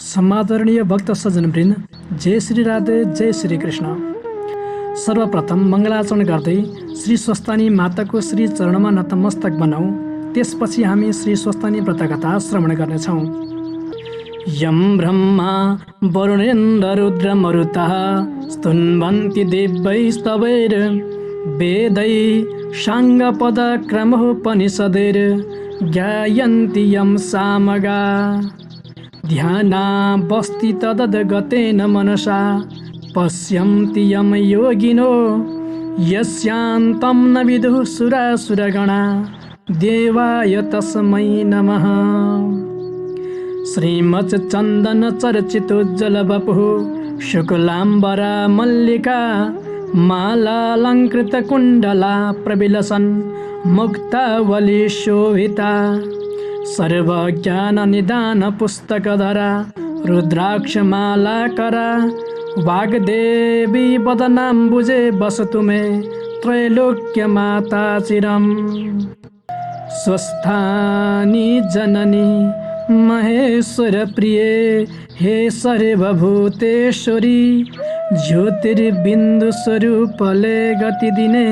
समादरणीय भक्त सज्जनवृन्द, जय श्री राधे, जय श्री कृष्ण। सर्वप्रथम मङ्गलाचरण गर्दै श्री स्वस्थानी माताको श्री चरणमा नतमस्तक बनाऊ। त्यसपछि हामी श्री स्वस्थानी व्रतकथा श्रवण गर्नेछौँ। यम ब्रह्मा वरुणेन्द्र रुद्र मरुतः स्तुन्वन्ति दिव्यैस्तवैर् वेदै साङ्गपदक्रमोपनिषदैर् ज्ञायन्ति यं सामगा ध्यानावस्थि तदद्गतेन मनसा पश्यन्ति यं योगिनो यस्यान्तं न विदुः सुरासुरगणा देवाय तस्मै नमः। श्रीमच्चन्दन चर्चितोज्ज्वलवपुः शुक्लाम्बरा मल्लिका मालालङ्कृतकुण्डला प्रविलसन् मुक्तावली शोभिता सर्वज्ञाननिदान पुस्तकधरा रुद्राक्षमालाकरा वाग्देवी वदनाम्बुजे वसतु मे त्रैलोक्यमाता चिरम्। स्वस्थानी जननी महेश्वरप्रिये हे सर्वभूतेश्वरी ज्योतिर्बिन्दुस्वरूपले गतिदिने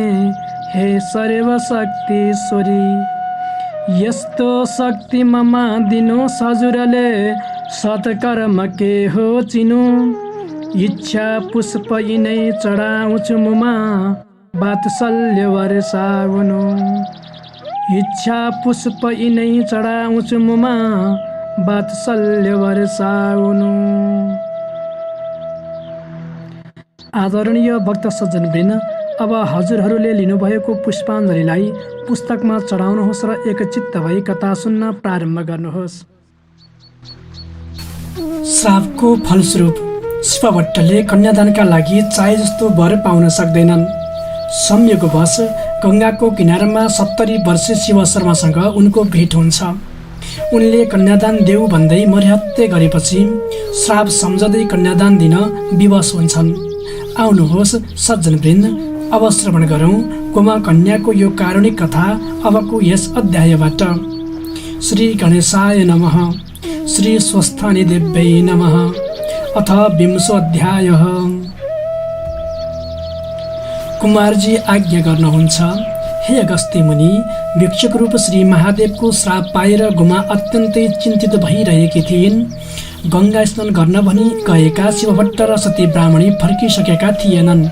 हे सर्वशक्तिश्वरी। यस्तो शक्ति ममा दिनो सजुरले सत्कर्म के हो चिनु इच्छा पुष्प यिनै चढाउँछु मुमा वात्सल्य वर्षाउनु। इच्छा पुष्प यिनै चढाउँछु मुमा वात्सल्य वर्षाउनु। आदरणीय भक्त सज्जनवृन्द, अब हजुरहरूले लिनुभएको पुष्पाञ्जलीलाई पुस्तकमा चढाउनुहोस् र एकचित्त भई कथा सुन्न प्रारम्भ गर्नुहोस्। श्रापको फलस्वरूप शिवभट्टले कन्यादानका लागि चाहे जस्तो वर पाउन सक्दैनन्। संयोगवश गङ्गाको किनारमा 70 वर्षे शिव शर्मासँग उनको भेट हुन्छ। उनले कन्यादान देऊ भन्दै मर्हत्ते गरेपछि श्राप सम्झँदै कन्यादान दिन विवश हुन्छन्। आउनुहोस् सज्जनवृन्द, अब श्रवण गरौँ गोमा कन्याको यो कारुणिक कथा अबको यस अध्यायबाट। श्री गणेशाय नमः। श्री स्वस्थानी देव्यै नमः। अथ 20 अध्यायः। कुमारजी आज्ञा गर्नुहुन्छ, हे अगस्त्य मुनि, भिक्षुक रूप श्री महादेवको श्राप पाएर गोमा अत्यन्तै चिन्तित भइरहेकी थिइन्। गङ्गा स्नान गर्न भनी गएका शिवभट्ट र सती ब्राह्मणी फर्किसकेका थिएनन्।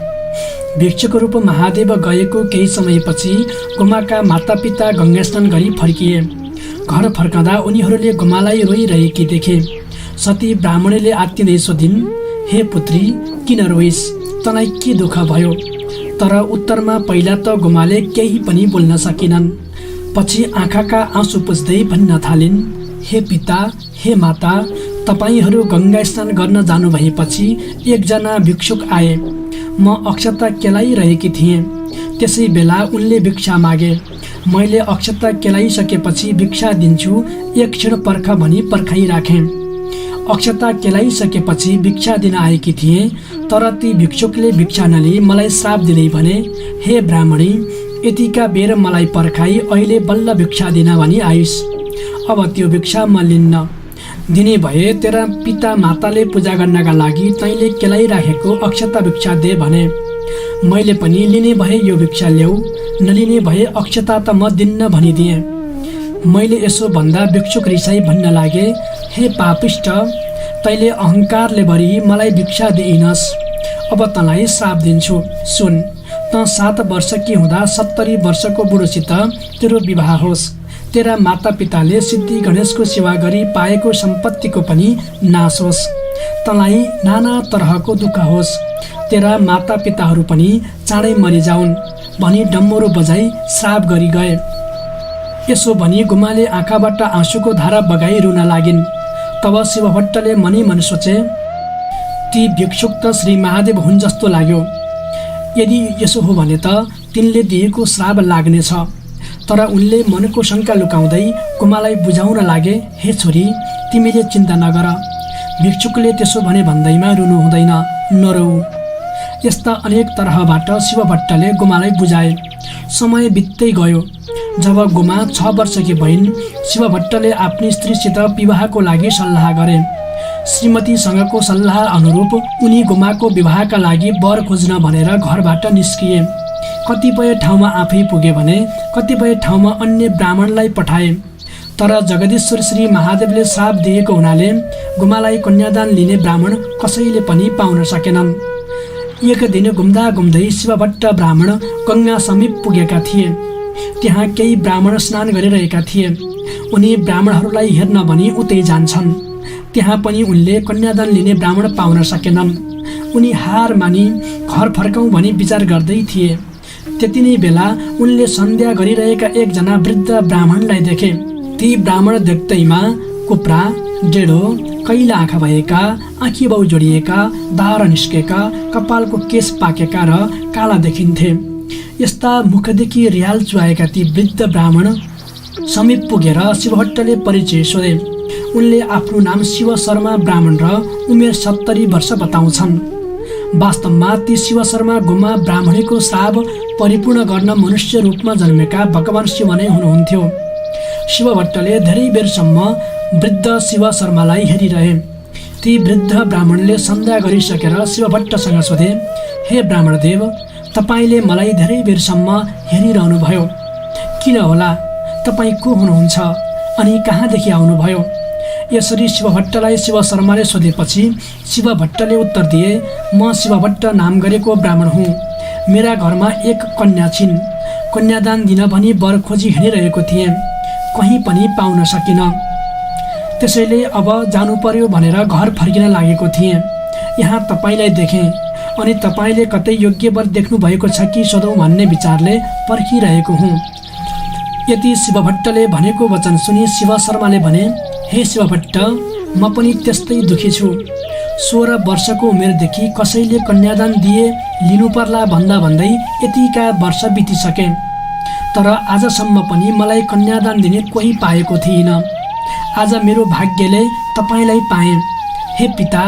भिक्षुक रूप महादेव गएको केही समयपछि गोमाका मातापिता गङ्गा स्नान गरी फर्किए। घर फर्कँदा उनीहरूले गोमालाई रोइरहेकी देखे। सती ब्राह्मणीले आत्तिँदै सोधिन्, हे पुत्री, किन रोइस्? तँलाई के दुःख भयो? तर उत्तरमा पहिला त गोमाले केही पनि बोल्न सकिनन्। पछि आँखाका आँसु पुछ्दै भन्न थालिन्, हे पिता, हे माता, तपाईहरू गङ्गा स्नान गर्न जानुभएपछि एकजना भिक्षुक आए। म अक्षता केलाइरहेकी थिएँ। त्यसै बेला उनले भिक्षा मागे। मैले अक्षता केलाइसकेपछि भिक्षा दिन्छु, एक क्षण पर्ख भनी पर्खाइराखेँ। अक्षता केलाइसकेपछि भिक्षा दिन आएकी थिएँ, तर ती भिक्षुकले भिक्षा नलिई मलाई श्राप दिँदै भने, हे ब्राह्मणी, यतिका बेर मलाई पर्खाई, अहिले बल्ल भिक्षा दिन भनी आइस्। अब त्यो भिक्षा म लिन्न। दिने भए तेरा पिता माताले पूजा गर्नका लागि तैँले केलाइराखेको अक्षता भिक्षा दे भने। मैले पनि लिने भए यो भिक्षा ल्याऊ, नलिने भए अक्षता त म दिन्न भनिदिएँ। मैले यसो भन्दा भिक्षुक रिसाई भन्न लागे, हे पापिष्ट, तैँले अहङ्कारले भरी मलाई भिक्षा दिइनस्। अब तँलाई श्राप दिन्छु। सुन, त 7 वर्षकी हुँदा 70 वर्षको बुढोसित तेरो विवाह होस्। तेरा मातापिताले सिद्धि गणेशको सेवा गरी पाएको सम्पत्तिको पनि नाश होस्। तँलाई नाना तरहको दुःख होस्। तेरा मातापिताहरू पनि चाँडै मरिजाउन् भनी डम्बरो बजाई श्राप गरी गए। यसो भनी गोमाले आँखाबाट आँसुको धारा बगाई रुन लागिन्। तब शिवभट्टले मनै मन सोचे, ती भिक्षुक त श्री महादेव हुन् जस्तो लाग्यो। यदि यसो हो भने त तिनले दिएको श्राप लाग्नेछ। तर उनले मनको शङ्का लुकाउँदै गोमालाई बुझाउन लागे, हे छोरी, तिमीले चिन्ता नगर। भिक्षुकले त्यसो भने भन्दैमा रुनु हुँदैन, नरौ। यस्ता अनेक तरहबाट शिवभट्टले गोमालाई बुझाए। समय बित्दै गयो। जब गोमा 6 वर्षकी भइन्, शिवभट्टले आफ्नी स्त्रीसित विवाहको लागि सल्लाह गरे। श्रीमतीसँगको सल्लाह अनुरूप उनी गुमाको विवाहका लागि वर खोज्न भनेर घरबाट निस्किए। कतिपय ठाउँमा आफै पुगे भने कतिपय ठाउँमा अन्य ब्राह्मणलाई पठाए। तर जगदीश्वर श्री महादेवले श्राप दिएको हुनाले गुमालाई कन्यादान लिने ब्राह्मण कसैले पनि पाउन सकेनन्। एक दिन घुम्दा घुम्दै शिवभट्ट ब्राह्मण गङ्गा समीप पुगेका थिए। त्यहाँ केही ब्राह्मण स्नान गरिरहेका थिए। उनी ब्राह्मणहरूलाई हेर्न भनी उतै जान्छन्। त्यहाँ पनि उनले कन्यादान लिने ब्राह्मण पाउन सकेनन्। उनी हार मानी घर फर्कौँ भनी विचार गर्दै थिए। त्यति नै बेला उनले सन्ध्या गरिरहेका एकजना वृद्ध ब्राह्मणलाई देखे। ती ब्राह्मण देख्दैमा कुप्रा, डेढो, कैला आँखा भएका, आँखी बाउ जोडिएका, दाह्रो निस्केका, कपालको केश पाकेका र काला देखिन्थे। यस्ता मुखदेखि रियाल चुहाएका ती वृद्ध ब्राह्मण समीप पुगेर शिवभट्टले परिचय सोधे। उनले आफ्नो नाम शिव शर्मा ब्राह्मण र उमेर 70 वर्ष बताउँछन्। वास्तवमा ती शिव शर्मा गुमा ब्राह्मणीको श्राप परिपूर्ण गर्न मनुष्य रूपमा जन्मेका भगवान शिव नै हुनुहुन्थ्यो। शिवभट्टले धेरै बेरसम्म वृद्ध शिव शर्मालाई हेरिरहे। ती वृद्ध ब्राह्मणले सन्ध्या गरिसकेर शिवभट्टसँग सोधे, हे ब्राह्मणदेव, तपाईँले मलाई धेरै बेरसम्म हेरिरहनुभयो, किन होला? तपाईँ को हुनुहुन्छ अनि कहाँदेखि आउनुभयो? यसरी शिवभट्टलाई शिव शर्माले सोधेपछि शिवभट्टले उत्तर दिए, म शिवभट्ट नाम गरेको ब्राह्मण हुँ। मेरा घरमा एक कन्या छिन्। कन्यादान दिन भनी वर खोजी हिँडिरहेको थिएँ, कहीँ पनि पाउन सकिन। त्यसैले अब जानु पर्यो भनेर घर फर्किन लागेको थिएँ। यहाँ तपाईँलाई देखेँ अनि तपाईँले कतै योग्य वर देख्नु भएको छ कि सोधौँ भन्ने विचारले पर्खिरहेको हुँ। यति शिवभट्टले भनेको वचन सुनि शिव शर्माले भने, हे शिवभट्ट, म पनि त्यस्तै दुखी छु। 16 वर्षको उमेरदेखि कसैले कन्यादान दिए लिनु पर्ला भन्दा भन्दै यतिका वर्ष बितिसके, तर आजसम्म पनि मलाई कन्यादान दिने कोही पाएको थिइनँ। आज मेरो भाग्यले तपाईँलाई पाएँ। हे पिता,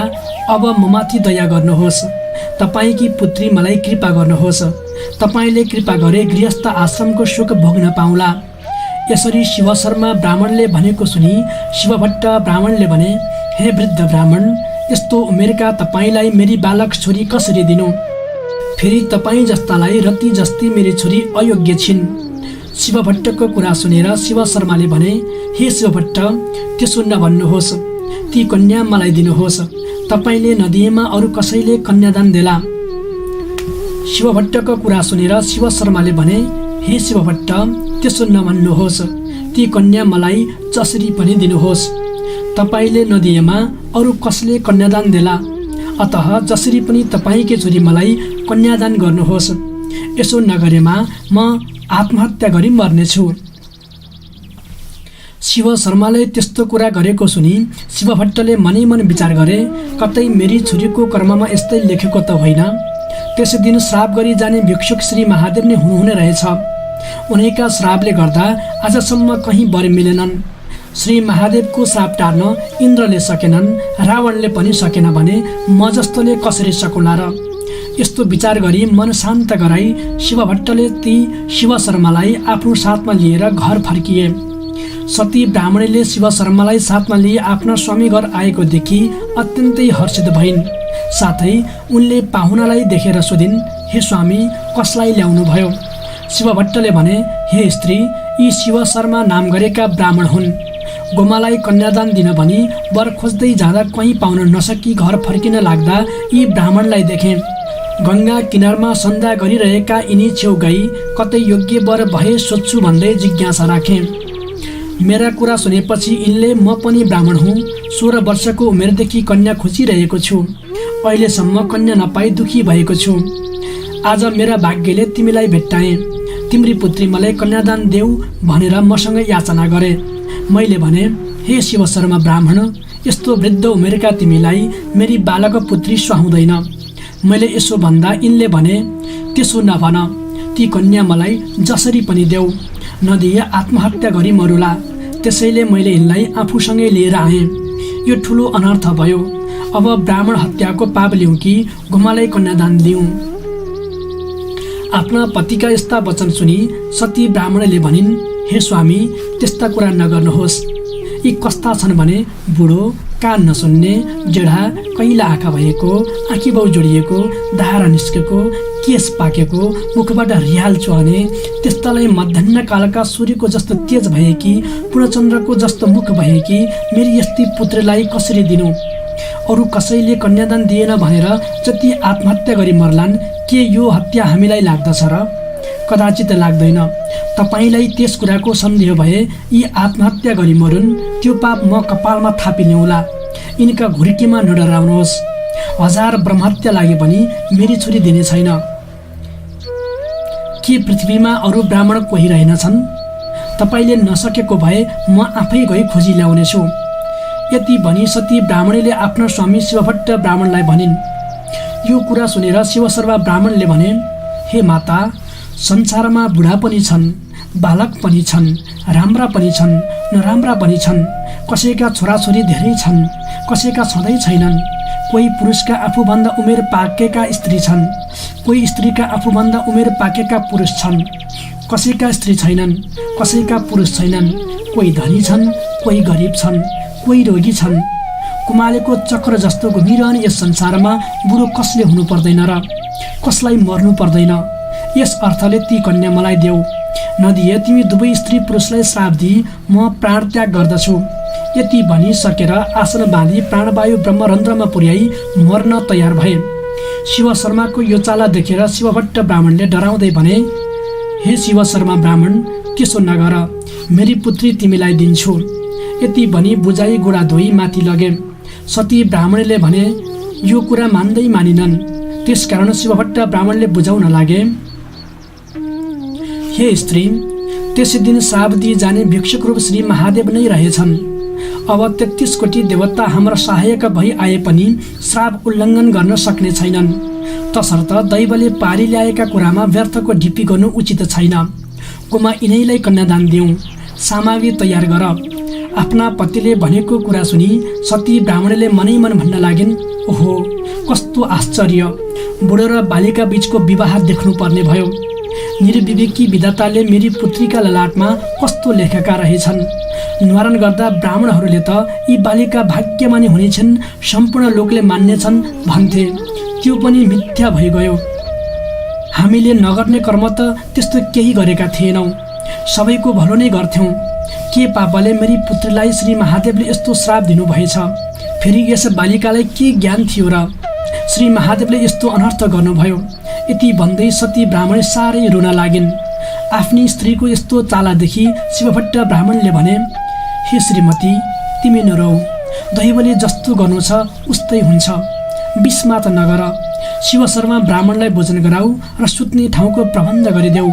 अब ममाथि दया गर्नुहोस्। तपाईँकी पुत्री मलाई कृपा गर्नुहोस्। तपाईँले कृपा गरे गृहस्थ आश्रमको सुख भोग्न पाउला। यसरी शिव शर्मा ब्राह्मणले भनेको सुनि शिवभट्ट ब्राह्मणले भने, हे वृद्ध ब्राह्मण, यस्तो उमेरका तपाईँलाई मेरी बालक छोरी कसरी दिनु? फेरि तपाईँ जस्तालाई रति जस्ती मेरी छोरी अयोग्य छिन्। शिवभट्टको कुरा सुनेर शिव शर्माले भने, हे शिवभट्ट, त्यसो नभन्नुहोस्। ती कन्या मलाई दिनुहोस्। तपाईँले नदिएमा अरू कसैले कन्यादान देला। शिवभट्टको कुरा सुनेर शिव शर्माले भने, हे शिवभट्ट, त्यसो नभन्नुहोस्। ती कन्या मलाई जसरी पनि दिनुहोस्। तपाईँले नदिएमा अरू कसले कन्यादान देला। अतः जसरी पनि तपाईँकै छोरी मलाई कन्यादान गर्नुहोस्। यसो नगरेमा म आत्महत्या गरी मर्नेछु। शिव शर्माले त्यस्तो कुरा गरेको सुनि शिवभट्टले मनै मन विचार गरे, कतै मेरी छोरीको कर्ममा यस्तै लेखेको त होइन। त्यसै दिन श्राप गरी जाने भिक्षुक श्री महादेव नै हुनुहुने रहेछ। उनैका श्रापले गर्दा आजसम्म कहीँ वर मिलेनन्। श्री महादेवको श्राप टार्न इन्द्रले सकेनन्, रावणले पनि सकेन भने म जस्तोले कसरी सकुला र? यस्तो विचार गरी मन शान्त गराई शिवभट्टले ती शिव शर्मालाई आफ्नो साथमा लिएर घर फर्किए। सती ब्राह्मणीले शिव शर्मालाई साथमा लिए आफ्ना स्वामी घर आएको देखि अत्यन्तै हर्षित भइन्। साथै उनले पाहुनालाई देखेर सोधिन्, हे स्वामी, कसलाई ल्याउनु भयो? शिवभट्टले भने, हे स्त्री, यी शिव शर्मा नाम गरेका ब्राह्मण हुन्। गोमालाई कन्यादान दिन भनी वर खोज्दै जाँदा कहीँ पाउन नसकी घर फर्किन लाग्दा यी ब्राह्मणलाई देखेँ। गङ्गा किनारमा सन्ध्या गरिरहेका यिनी छेउ गई कतै योग्य वर भए सोध्छु भन्दै जिज्ञासा राखेँ। मेरा कुरा सुनेपछि यिनले, म पनि ब्राह्मण हुँ, 16 वर्षको उमेरदेखि कन्या खोजिरहेको छु। अहिलेसम्म कन्या नपाई दुखी भएको छु। आज मेरा भाग्यले तिमीलाई भेट्टाएँ। तिम्री पुत्री मलाई कन्यादान देऊ भनेर मसँग याचना गरे। मैले भने, हे शिव शर्मा ब्राह्मण, यस्तो वृद्ध उमेरका तिमीलाई मेरी बालक पुत्री सुहाउँदैन। मैले यसो भन्दा यिनले भने, त्यसो नभन, ती कन्या मलाई जसरी पनि देऊ, नदिए आत्महत्या गरी मरुला। त्यसैले मैले यिनलाई आफूसँगै लिएर आएँ। यो ठुलो अनर्थ भयो। अब ब्राह्मण हत्याको पाप लिउँ कि गुमालाई कन्यादान दिउँ? आफ्ना पतिका यस्ता वचन सुनि सती ब्राह्मणले भनिन्, हे स्वामी, त्यस्ता कुरा नगर्नुहोस्। यी कस्ता छन् भने बुढो, कान नसुन्ने, जेढा, कैला आँखा भएको, आँखीबाउ जोडिएको, धारा निस्केको, केस पाकेको, मुखबाट रिहाल चुहाने, त्यस्तालाई मध्याह्न कालका सूर्यको जस्तो तेज भएकी, पूर्णचन्द्रको जस्तो मुख भएकी मेरी यस्ती पुत्रीलाई कसरी दिनु? अरू कसैले कन्यादान दिएन भनेर जति आत्महत्या गरी मर्लान्, के यो हत्या हामीलाई लाग्दछ र? कदाचित लाग्दैन। तपाईलाई त्यस कुराको सन्देह भए यी आत्महत्या गरी मरुन्, त्यो पाप म कपालमा थापिनेउला। यिनका घुर्कीमा नडराउनुहोस्। 1000 ब्रह्महत्या लागे पनि मेरी छोरी दिने छैन। के पृथ्वीमा अरू ब्राह्मण कोही रहेनछन्? तपाईले नसकेको भए म आफै गई खोजी ल्याउनेछु। यति भनी सती ब्राह्मणीले आफ्नो स्वामी शिवभट्ट ब्राह्मणलाई भनिन्। यो कुरा सुनेर शिवशर्मा ब्राह्मणले भने, हे माता, संसारमा बुढा पनि छन्, बालक पनि छन्, राम्रा पनि छन्, नराम्रा पनि छन्। कसैका छोराछोरी धेरै छन्, कसैका छँदै छैनन्। कोही पुरुषका आफूभन्दा उमेर पाकेका स्त्री छन्, कोही स्त्रीका आफूभन्दा उमेर पाकेका पुरुष छन्। कसैका स्त्री छैनन्, कसैका पुरुष छैनन्। कोही धनी छन्, कोही गरिब छन्, कोही रोगी छन्। कुमालेको चक्र जस्तो घुमिरहने यस संसारमा बुढो कसले हुनु पर्दैन र? कसलाई मर्नु पर्दैन? यस अर्थले ती कन्या मलाई देऊ। नदिए तिमी दुवै स्त्री पुरुषलाई श्राप दिई म प्राणत्याग गर्दछु। यति भनिसकेर आसन बाँधी प्राणवायु ब्रह्मरन्ध्रमा पुर्याई मर्न तयार भए। शिवशर्माको यो चाला देखेर शिवभट्ट ब्राह्मणले डराउँदै भने, हे शिवशर्मा ब्राह्मण, त्यसो नगर, मेरी पुत्री तिमीलाई दिन्छु। यति भनी बुझाई गोडा धोई माथि लगे। सती ब्राह्मणले भने, यो कुरा मान्दै मानिनन्। त्यसकारण शिवभट्ट ब्राह्मणले बुझाउन लागे, हे स्त्री, त्यसै दिन श्राप दिई जाने भिक्षुक रूप श्री महादेव नै रहेछन्। अब 33 कोटी देवता हाम्रा सहायक भई आए पनि श्राप उल्लङ्घन गर्न सक्ने छैनन्। तसर्थ दैवले पारी ल्याएका कुरामा व्यर्थको ढिप्पी गर्नु उचित छैन। कुमा यिनैलाई कन्यादान दिउँ। सामग्री तयार गर। आफ्ना पतिले भनेको कुरा सुनि सती ब्राह्मणले मनै मन भन्न लागिन्, ओहो, कस्तो आश्चर्य! बुढो र बालिका बीचको विवाह देख्नुपर्ने भयो। निर्विवेकी विधाताले मेरी पुत्रीका ललाटमा कस्तो लेखेका रहेछन्। निवारण गर्दा ब्राह्मणहरूले त यी बालिका भाग्यमानी हुनेछन्, सम्पूर्ण लोकले मान्नेछन् भन्थे। त्यो पनि मिथ्या भइगयो। हामीले नगर्ने कर्म त त्यस्तो केही गरेका थिएनौँ। सबैको भलो नै गर्थ्यौँ। के पापले मेरी पुत्रीलाई श्री महादेवले यस्तो श्राप दिनुभएछ? फेरि यस बालिकालाई के ज्ञान थियो र श्री महादेवले यस्तो अनर्थ गर्नुभयो? यति भन्दै सती ब्राह्मण साह्रै रुन लागिन्। आफ्नी स्त्रीको यस्तो चालादेखि शिवभट्ट ब्राह्मणले भने, हे श्रीमती, तिमी नरौ। दैवले जस्तो गर्नु छ उस्तै हुन्छ। विस्मात नगर। शिवशर्मा ब्राह्मणलाई भोजन गराऊ र सुत्ने ठाउँको प्रबन्ध गरिदेऊ।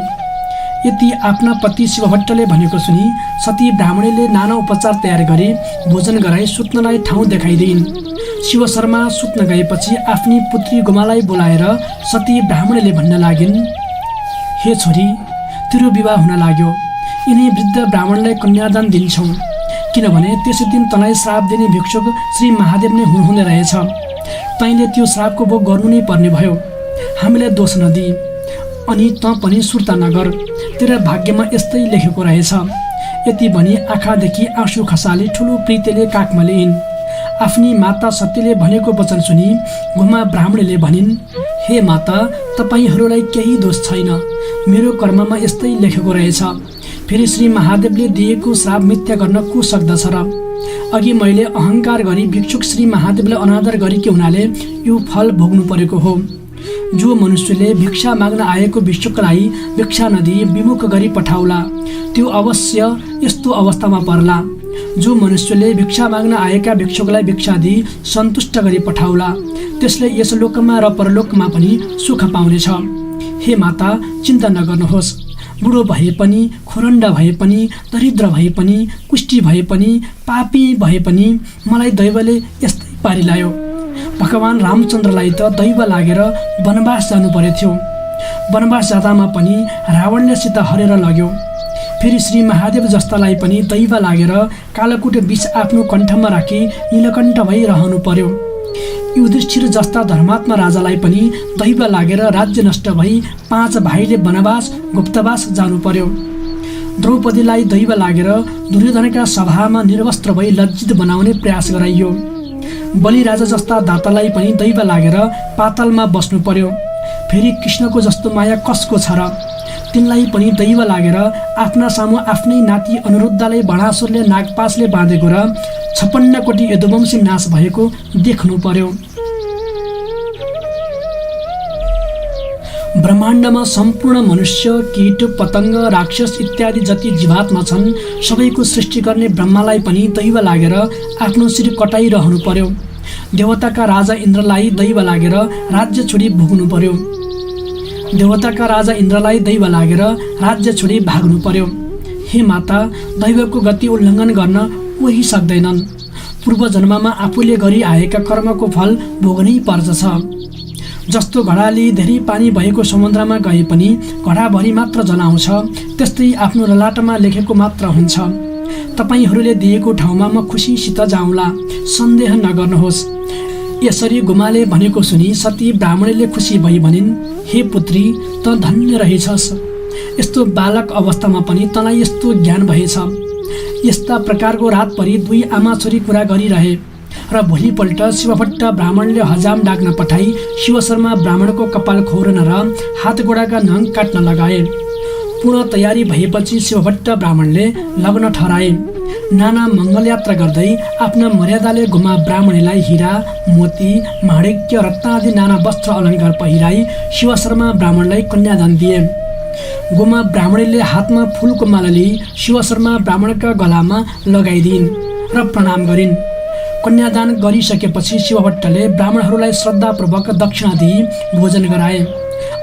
यति आफ्ना पति शिवभट्टले भनेको सुनि सती ब्राह्मणीले नाना उपचार तयार गरी भोजन गराई सुत्नलाई ठाउँ देखाइदिइन्। शिवशर्मा सुत्न गएपछि आफ्नी पुत्री गुमालाई बोलाएर सती ब्राह्मणीले भन्न लागिन्, हे छोरी, तिम्रो विवाह हुन लाग्यो। यिनै वृद्ध ब्राह्मणलाई कन्यादान दिन्छौँ, किनभने त्यसै दिन तँलाई श्राप दिने भिक्षुक श्री महादेव नै हुनुहुने रहेछ। तैँले त्यो श्रापको भोग गर्नु नै पर्ने भयो। हामीलाई दोष नदी अनि तँ पनि सुर्ता नगर। तेरा भाग्यमा यस्तै लेखेको रहेछ। यति भनी आँखादेखि आँसु खसाली ठुलो प्रीतिले काखमा लिइन्। आफ्नी माता सतीले भनेको वचन सुनि गुमा ब्राह्मणीले भनिन्, हे माता, तपाईहरूलाई केही दोष छैन। मेरो कर्ममा यस्तै लेखेको रहेछ। फेरि श्री महादेवले दिएको श्राप मिथ्या गर्न को सक्दछ र? अघि मैले अहङ्कार गरी भिक्षुक श्री महादेवलाई अनादर गरेको हुनाले यो फल भोग्नु परेको हो। जो मनुष्यले भिक्षा माग्न आएको भिक्षुकलाई भिक्षा नदिई विमुख गरी पठाउला, त्यो अवश्य यस्तो अवस्थामा पर्ला। जो मनुष्यले भिक्षा माग्न आएका भिक्षुकलाई भिक्षा दिई सन्तुष्ट गरी पठाउला, त्यसले यस लोकमा र परलोकमा पनि सुख पाउनेछ। हे माता, चिन्ता नगर्नुहोस्। बुढो भए पनि, खोरण्डा भए पनि, दरिद्र भए पनि, कुष्ठी भए पनि, पापी भए पनि मलाई दैवले यस्तै पारिलायो। भगवान रामचन्द्रलाई त दैव लागेर वनवास जानु परेथ्यो। वनवास जाँदामा पनि रावणले सीता हरेर लग्यो। फेरि श्री महादेव जस्तालाई पनि दैव लागेर कालकुट विष आफ्नो कण्ठमा राखी नीलकण्ठ भई रहनु पर्यो। युधिष्ठिर जस्ता धर्मात्मा राजालाई पनि दैव लागेर राज्य नष्ट भई 5 भाइले वनवास गुप्तवास जानु पर्यो। द्रौपदीलाई दैव लागेर दुर्योधनका सभामा निर्वस्त्र भई लज्जित बनाउने प्रयास गराइयो। बलिराजा जस्ता दातालाई पनि दैव लागेर पातालमा बस्नु पर्यो। फेरि कृष्णको जस्तो माया कसको छ र? तिनलाई पनि दैव लागेर आफ्ना सामु आफ्नै नाति अनिरुद्धलाई बाणासुरले नागपासले बाँधेको र 56 कोटी यदुवंशी नाश भएको देख्नु पर्यो। ब्रह्माण्डमा सम्पूर्ण मनुष्य, कीट, पतंग, राक्षस इत्यादि जति जीवात्मा छन् सबैको सृष्टि गर्ने ब्रह्मालाई पनि दैव लागेर आफ्नो शिर कटाइरहनु पर्यो। देवताका राजा इन्द्रलाई दैव लागेर राज्य छोडी भुग्नु पर्यो। देवताका राजा इन्द्रलाई दैव लागेर राज्य छोडी भाग्नु पर्यो। हे माता, दैवको गति उल्लङ्घन गर्न कोही सक्दैनन्। पूर्व जन्ममा आफूले गरी आएका कर्मको फल भोग्नै पर्दछ। जस्तो घडाले धेरै पानी भएको समुद्रमा गए पनि घडाभरि मात्र जलाउँछ, त्यस्तै आफ्नो ललाटमा लेखेको मात्र हुन्छ। तपाईहरूले दिएको ठाउँमा म खुसीसित जाउँला, सन्देह नगर्नुहोस्। यसरी गुमाले भनेको सुनि सती ब्राह्मणीले खुसी भई भनिन्, हे पुत्री, त धन्य रहेछस्। यस्तो बालक अवस्थामा पनि तँलाई यस्तो ज्ञान भएछ। यस्ता प्रकारको रातभरि दुई आमा छोरी कुरा गरिरहे र भोलिपल्ट शिवभट्ट ब्राह्मणले हजाम डाक्न पठाई शिवशर्मा ब्राह्मणको कपाल खोर्न र हात गोडाका नङ काट्न लगाए। पूर्ण तयारी भएपछि शिवभट्ट ब्राह्मणले लग्न ठहराए। नाना मङ्गलयात्रा गर्दै आफ्ना मर्यादाले गुमा ब्राह्मणीलाई हिरा, मोती, माणिक्य, रत्न आदि नाना वस्त्र अलङ्कार पहिराई शिवशर्मा ब्राह्मणलाई कन्यादान दिए। गुमा ब्राह्मणीले हातमा फूलको माला लिई शिवशर्मा ब्राह्मणका गलामा लगाइदिइन् र प्रणाम गरिन्। कन्यादान गरिसकेपछि शिवभट्टले ब्राह्मणहरूलाई श्रद्धापूर्वक दक्षिणा दिई भोजन गराए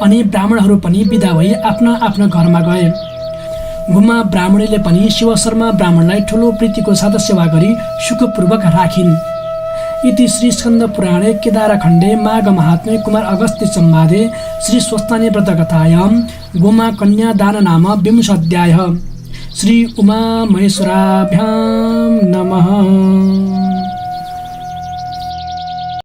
अनि ब्राह्मणहरू पनि बिदा भई आफ्ना आफ्ना घरमा गए। गुमा ब्राह्मणीले पनि शिवशर्मा ब्राह्मणलाई ठुलो प्रीतिको साथ सेवा गरी सुखपूर्वक राखिन्। इति श्री स्कन्द पुराणे केदारखण्डे माघ महात्म्ये कुमार अगस्त्य संवादे श्री स्वस्तानी व्रतकथायां गोमा कन्यादान नाम 20 अध्यायः। श्री उमा महेश्वराभ्यां नमः।